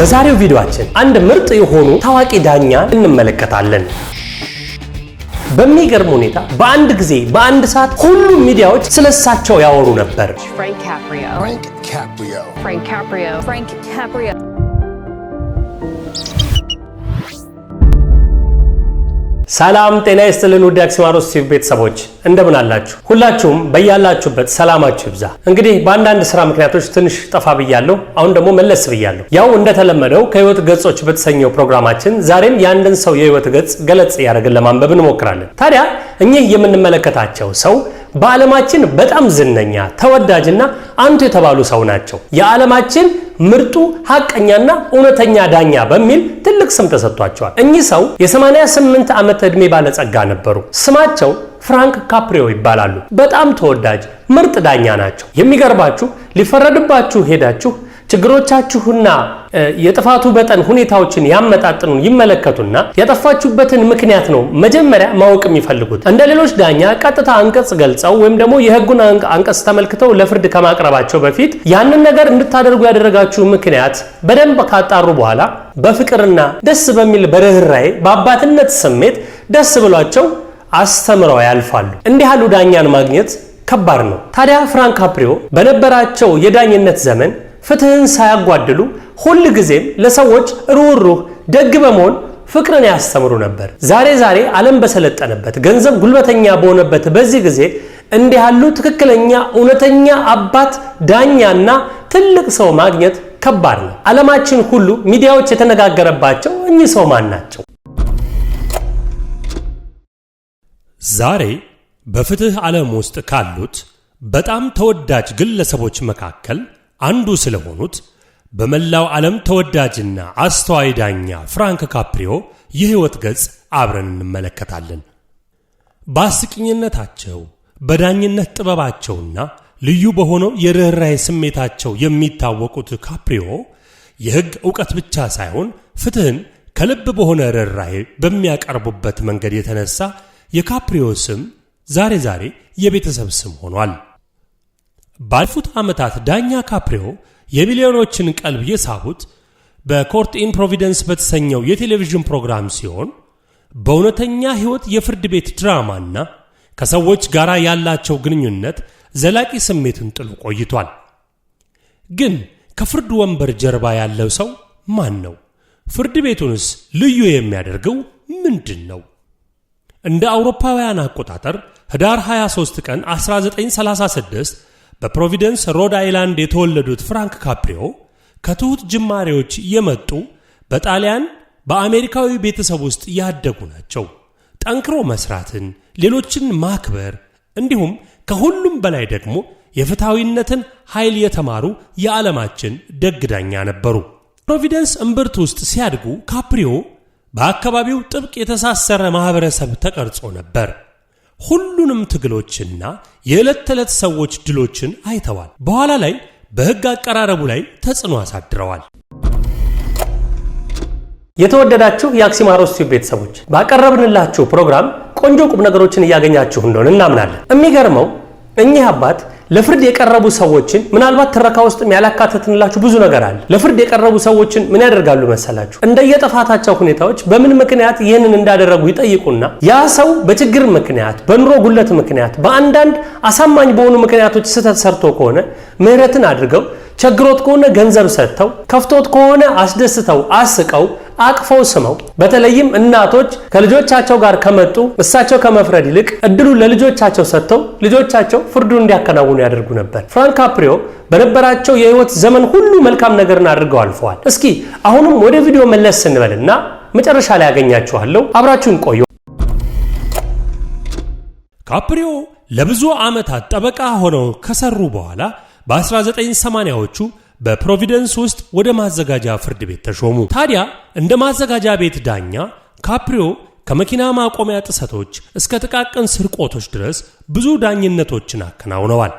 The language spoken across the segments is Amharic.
በዛሬው ቪዲዮአችን አንድ ምርጥ የሆኑ ታዋቂ ዳኛ እንመለከታለን። በሚገርም ሁኔታ በአንድ ጊዜ በአንድ ሰዓት ሁሉም ሚዲያዎች ስለሳቸው ያወሩ ነበር። Frank Caprio. ሰላም ጤና ይስጥልን ውድ አክሲማሮስ ቲቪ ቤተሰቦች እንደምን አላችሁ? ሁላችሁም በያላችሁበት ሰላማችሁ ይብዛ። እንግዲህ በአንዳንድ ስራ ምክንያቶች ትንሽ ጠፋ ብያለሁ። አሁን ደግሞ መለስ ብያለሁ። ያው እንደተለመደው ከህይወት ገጾች በተሰኘው ፕሮግራማችን ዛሬም የአንድን ሰው የህይወት ገጽ ገለጽ ያደርግን ለማንበብ እንሞክራለን። ታዲያ እኚህ የምንመለከታቸው ሰው በዓለማችን በጣም ዝነኛ ተወዳጅና አንቱ የተባሉ ሰው ናቸው። የዓለማችን ምርጡ ሐቀኛና እውነተኛ ዳኛ በሚል ትልቅ ስም ተሰጥቷቸዋል። እኚህ ሰው የ88 ዓመት ዕድሜ ባለጸጋ ነበሩ። ስማቸው ፍራንክ ካፕሪዮ ይባላሉ። በጣም ተወዳጅ ምርጥ ዳኛ ናቸው። የሚገርባችሁ ሊፈረድባችሁ ሄዳችሁ ችግሮቻችሁና የጥፋቱ በጠን ሁኔታዎችን ያመጣጥኑን ይመለከቱና ያጠፋችሁበትን ምክንያት ነው መጀመሪያ ማወቅ የሚፈልጉት። እንደ ሌሎች ዳኛ ቀጥታ አንቀጽ ገልጸው ወይም ደግሞ የህጉን አንቀጽ ተመልክተው ለፍርድ ከማቅረባቸው በፊት ያንን ነገር እንድታደርጉ ያደረጋችሁ ምክንያት በደንብ ካጣሩ በኋላ በፍቅርና ደስ በሚል በርህራሄ በአባትነት ስሜት ደስ ብሏቸው አስተምረው ያልፋሉ። እንዲህ ያሉ ዳኛን ማግኘት ከባድ ነው። ታዲያ ፍራንክ ካፕሪዮ በነበራቸው የዳኝነት ዘመን ፍትህን ሳያጓድሉ ሁሉ ጊዜም ለሰዎች ሩህሩህ ደግ በመሆን ፍቅርን ያስተምሩ ነበር። ዛሬ ዓለም በሰለጠነበት ገንዘብ ጉልበተኛ በሆነበት በዚህ ጊዜ እንዲህ ያሉ ትክክለኛ እውነተኛ አባት ዳኛና ትልቅ ሰው ማግኘት ከባድ ነው። ዓለማችን ሁሉ ሚዲያዎች የተነጋገረባቸው እኚህ ሰው ማን ናቸው? ዛሬ በፍትህ ዓለም ውስጥ ካሉት በጣም ተወዳጅ ግለሰቦች መካከል አንዱ ስለሆኑት በመላው ዓለም ተወዳጅና አስተዋይ ዳኛ ፍራንክ ካፕሪዮ የህይወት ገጽ አብረን እንመለከታለን። በአስቂኝነታቸው በዳኝነት ጥበባቸውና ልዩ በሆነው የርህራሄ ስሜታቸው የሚታወቁት ካፕሪዮ የህግ ዕውቀት ብቻ ሳይሆን ፍትህን ከልብ በሆነ ርህራሄ በሚያቀርቡበት መንገድ የተነሳ የካፕሪዮ ስም ዛሬ የቤተሰብ ስም ሆኗል። ባለፉት ዓመታት ዳኛ ካፕሪዮ የሚሊዮኖችን ቀልብ የሳቡት በኮርት ኢን ፕሮቪደንስ በተሰኘው የቴሌቪዥን ፕሮግራም ሲሆን በእውነተኛ ህይወት የፍርድ ቤት ድራማና ከሰዎች ጋር ያላቸው ግንኙነት ዘላቂ ስሜትን ጥሎ ቆይቷል። ግን ከፍርድ ወንበር ጀርባ ያለው ሰው ማን ነው? ፍርድ ቤቱንስ ልዩ የሚያደርገው ምንድን ነው? እንደ አውሮፓውያን አቆጣጠር ህዳር 23 ቀን 1936 በፕሮቪደንስ ሮድ አይላንድ የተወለዱት ፍራንክ ካፕሪዮ ከትሁት ጅማሬዎች የመጡ በጣሊያን በአሜሪካዊ ቤተሰብ ውስጥ ያደጉ ናቸው። ጠንክሮ መስራትን፣ ሌሎችን ማክበር እንዲሁም ከሁሉም በላይ ደግሞ የፍትሃዊነትን ኃይል የተማሩ የዓለማችን ደግ ዳኛ ነበሩ። ፕሮቪደንስ እምብርት ውስጥ ሲያድጉ ካፕሪዮ በአካባቢው ጥብቅ የተሳሰረ ማህበረሰብ ተቀርጾ ነበር። ሁሉንም ትግሎችና የዕለት ተዕለት ሰዎች ድሎችን አይተዋል። በኋላ ላይ በህግ አቀራረቡ ላይ ተጽዕኖ አሳድረዋል። የተወደዳችሁ የአክሲማሮስ ቲቪ ቤተሰቦች ባቀረብንላችሁ ፕሮግራም ቆንጆ ቁም ነገሮችን እያገኛችሁ እንደሆነ እናምናለን። የሚገርመው እኚህ አባት ለፍርድ የቀረቡ ሰዎችን ምናልባት ትረካ ውስጥ ያላካተትንላችሁ ብዙ ነገር አለ። ለፍርድ የቀረቡ ሰዎችን ምን ያደርጋሉ መሰላችሁ? እንደየጥፋታቸው ሁኔታዎች በምን ምክንያት ይህንን እንዳደረጉ ይጠይቁና ያ ሰው በችግር ምክንያት፣ በኑሮ ጉለት ምክንያት፣ በአንዳንድ አሳማኝ በሆኑ ምክንያቶች ስህተት ሰርቶ ከሆነ ምህረትን አድርገው፣ ቸግሮት ከሆነ ገንዘብ ሰጥተው፣ ከፍቶት ከሆነ አስደስተው አስቀው አቅፈው ስመው፣ በተለይም እናቶች ከልጆቻቸው ጋር ከመጡ እሳቸው ከመፍረድ ይልቅ እድሉን ለልጆቻቸው ሰጥተው ልጆቻቸው ፍርዱን እንዲያከናውኑ ያደርጉ ነበር። ፍራንክ ካፕሪዮ በነበራቸው የህይወት ዘመን ሁሉ መልካም ነገርን አድርገው አልፈዋል። እስኪ አሁንም ወደ ቪዲዮ መለስ ስንበልና መጨረሻ ላይ ያገኛችኋለሁ። አብራችሁን ቆዩ። ካፕሪዮ ለብዙ ዓመታት ጠበቃ ሆነው ከሰሩ በኋላ በ1980ዎቹ በፕሮቪደንስ ውስጥ ወደ ማዘጋጃ ፍርድ ቤት ተሾሙ። ታዲያ እንደ ማዘጋጃ ቤት ዳኛ ካፕሪዮ ከመኪና ማቆሚያ ጥሰቶች እስከ ጥቃቅን ስርቆቶች ድረስ ብዙ ዳኝነቶችን አከናውነዋል።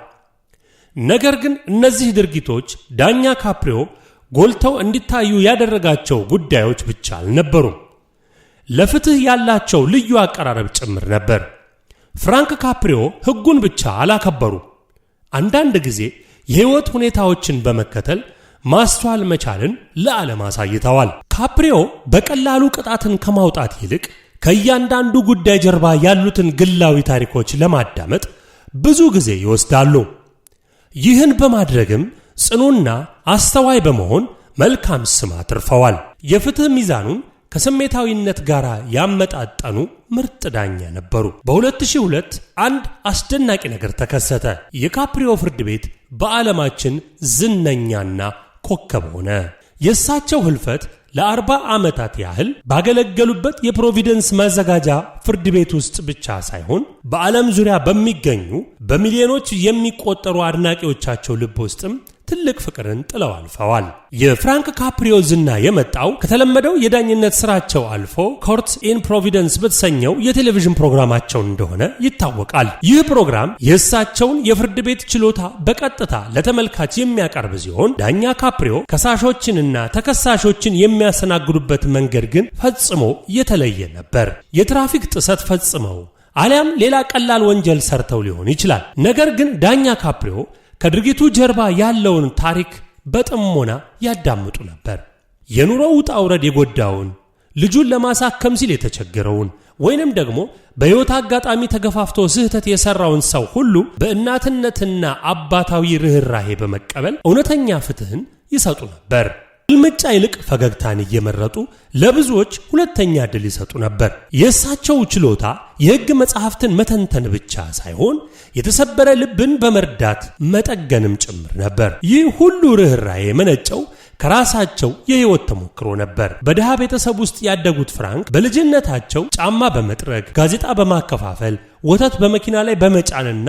ነገር ግን እነዚህ ድርጊቶች ዳኛ ካፕሪዮ ጎልተው እንዲታዩ ያደረጋቸው ጉዳዮች ብቻ አልነበሩም። ለፍትህ ያላቸው ልዩ አቀራረብ ጭምር ነበር። ፍራንክ ካፕሪዮ ህጉን ብቻ አላከበሩ። አንዳንድ ጊዜ የህይወት ሁኔታዎችን በመከተል ማስተዋል መቻልን ለዓለም አሳይተዋል። ካፕሪዮ በቀላሉ ቅጣትን ከማውጣት ይልቅ ከእያንዳንዱ ጉዳይ ጀርባ ያሉትን ግላዊ ታሪኮች ለማዳመጥ ብዙ ጊዜ ይወስዳሉ። ይህን በማድረግም ጽኑና አስተዋይ በመሆን መልካም ስም አትርፈዋል። የፍትህ ሚዛኑን ከስሜታዊነት ጋር ያመጣጠኑ ምርጥ ዳኛ ነበሩ። በ2002 አንድ አስደናቂ ነገር ተከሰተ። የካፕሪዮ ፍርድ ቤት በዓለማችን ዝነኛና ኮከብ ሆነ። የእሳቸው ህልፈት ለ40 ዓመታት ያህል ባገለገሉበት የፕሮቪደንስ ማዘጋጃ ፍርድ ቤት ውስጥ ብቻ ሳይሆን በዓለም ዙሪያ በሚገኙ በሚሊዮኖች የሚቆጠሩ አድናቂዎቻቸው ልብ ውስጥም ትልቅ ፍቅርን ጥለው አልፈዋል። የፍራንክ ካፕሪዮ ዝና የመጣው ከተለመደው የዳኝነት ስራቸው አልፎ ኮርት ኢን ፕሮቪደንስ በተሰኘው የቴሌቪዥን ፕሮግራማቸው እንደሆነ ይታወቃል። ይህ ፕሮግራም የእሳቸውን የፍርድ ቤት ችሎታ በቀጥታ ለተመልካች የሚያቀርብ ሲሆን ዳኛ ካፕሪዮ ከሳሾችንና ተከሳሾችን የሚያስተናግዱበት መንገድ ግን ፈጽሞ የተለየ ነበር። የትራፊክ ጥሰት ፈጽመው አሊያም ሌላ ቀላል ወንጀል ሰርተው ሊሆን ይችላል። ነገር ግን ዳኛ ካፕሪዮ ከድርጊቱ ጀርባ ያለውን ታሪክ በጥሞና ያዳምጡ ነበር። የኑሮ ውጣ ውረድ የጎዳውን፣ ልጁን ለማሳከም ሲል የተቸገረውን ወይንም ደግሞ በሕይወት አጋጣሚ ተገፋፍቶ ስህተት የሰራውን ሰው ሁሉ በእናትነትና አባታዊ ርህራሄ በመቀበል እውነተኛ ፍትህን ይሰጡ ነበር። ግልምጫ ይልቅ ፈገግታን እየመረጡ ለብዙዎች ሁለተኛ ዕድል ይሰጡ ነበር። የእሳቸው ችሎታ የሕግ መጽሐፍትን መተንተን ብቻ ሳይሆን የተሰበረ ልብን በመርዳት መጠገንም ጭምር ነበር። ይህ ሁሉ ርህራሄ የመነጨው ከራሳቸው የሕይወት ተሞክሮ ነበር። በድሃ ቤተሰብ ውስጥ ያደጉት ፍራንክ በልጅነታቸው ጫማ በመጥረግ፣ ጋዜጣ በማከፋፈል፣ ወተት በመኪና ላይ በመጫንና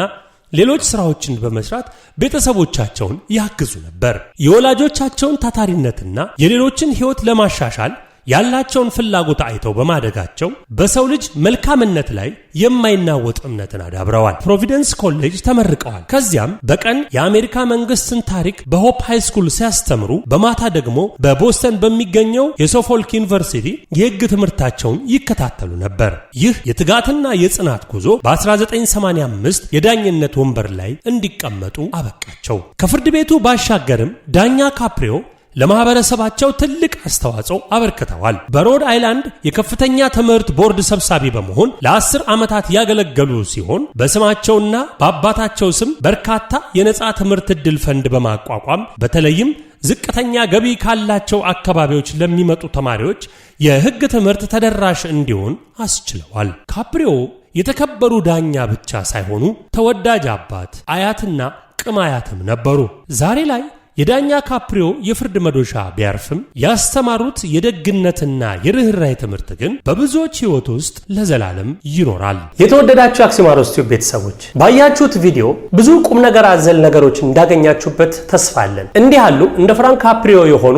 ሌሎች ስራዎችን በመስራት ቤተሰቦቻቸውን ያግዙ ነበር። የወላጆቻቸውን ታታሪነትና የሌሎችን ሕይወት ለማሻሻል ያላቸውን ፍላጎት አይተው በማደጋቸው በሰው ልጅ መልካምነት ላይ የማይናወጥ እምነትን አዳብረዋል። ፕሮቪደንስ ኮሌጅ ተመርቀዋል። ከዚያም በቀን የአሜሪካ መንግስትን ታሪክ በሆፕ ሃይ ስኩል ሲያስተምሩ፣ በማታ ደግሞ በቦስተን በሚገኘው የሶፎልክ ዩኒቨርሲቲ የሕግ ትምህርታቸውን ይከታተሉ ነበር። ይህ የትጋትና የጽናት ጉዞ በ1985 የዳኝነት ወንበር ላይ እንዲቀመጡ አበቃቸው። ከፍርድ ቤቱ ባሻገርም ዳኛ ካፕሪዮ ለማህበረሰባቸው ትልቅ አስተዋጽኦ አበርክተዋል። በሮድ አይላንድ የከፍተኛ ትምህርት ቦርድ ሰብሳቢ በመሆን ለ10 ዓመታት ያገለገሉ ሲሆን በስማቸውና በአባታቸው ስም በርካታ የነጻ ትምህርት ዕድል ፈንድ በማቋቋም በተለይም ዝቅተኛ ገቢ ካላቸው አካባቢዎች ለሚመጡ ተማሪዎች የሕግ ትምህርት ተደራሽ እንዲሆን አስችለዋል። ካፕሪዮ የተከበሩ ዳኛ ብቻ ሳይሆኑ ተወዳጅ አባት፣ አያትና ቅም አያትም ነበሩ። ዛሬ ላይ የዳኛ ካፕሪዮ የፍርድ መዶሻ ቢያርፍም ያስተማሩት የደግነትና የርህራሄ ትምህርት ግን በብዙዎች ሕይወት ውስጥ ለዘላለም ይኖራል። የተወደዳችሁ አክሲማሮስ ቲዩብ ቤተሰቦች ባያችሁት ቪዲዮ ብዙ ቁም ነገር አዘል ነገሮች እንዳገኛችሁበት ተስፋ አለን። እንዲህ ያሉ እንደ ፍራንክ ካፕሪዮ የሆኑ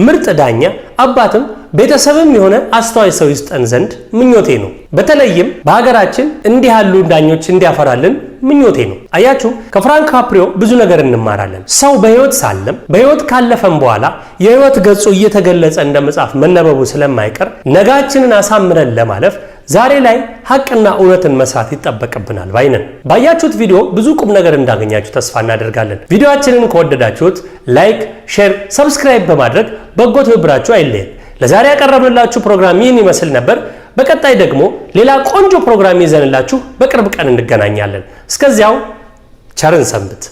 ምርጥ ዳኛ አባትም ቤተሰብም የሆነ አስተዋይ ሰው ይስጠን ዘንድ ምኞቴ ነው። በተለይም በሀገራችን እንዲህ ያሉ ዳኞች እንዲያፈራልን ምኞቴ ነው። አያችሁ ከፍራንክ ካፕሪዮ ብዙ ነገር እንማራለን። ሰው በሕይወት ሳለም በሕይወት ካለፈም በኋላ የሕይወት ገጹ እየተገለጸ እንደ መጽሐፍ መነበቡ ስለማይቀር ነጋችንን አሳምረን ለማለፍ ዛሬ ላይ ሐቅና እውነትን መስራት ይጠበቅብናል ባይነን። ባያችሁት ቪዲዮ ብዙ ቁም ነገር እንዳገኛችሁ ተስፋ እናደርጋለን። ቪዲዮአችንን ከወደዳችሁት ላይክ፣ ሼር፣ ሰብስክራይብ በማድረግ በጎ ትብብራችሁ አይለየን። ለዛሬ ያቀረብንላችሁ ፕሮግራም ይህን ይመስል ነበር። በቀጣይ ደግሞ ሌላ ቆንጆ ፕሮግራም ይዘንላችሁ በቅርብ ቀን እንገናኛለን። እስከዚያው ቸርን ሰንብት።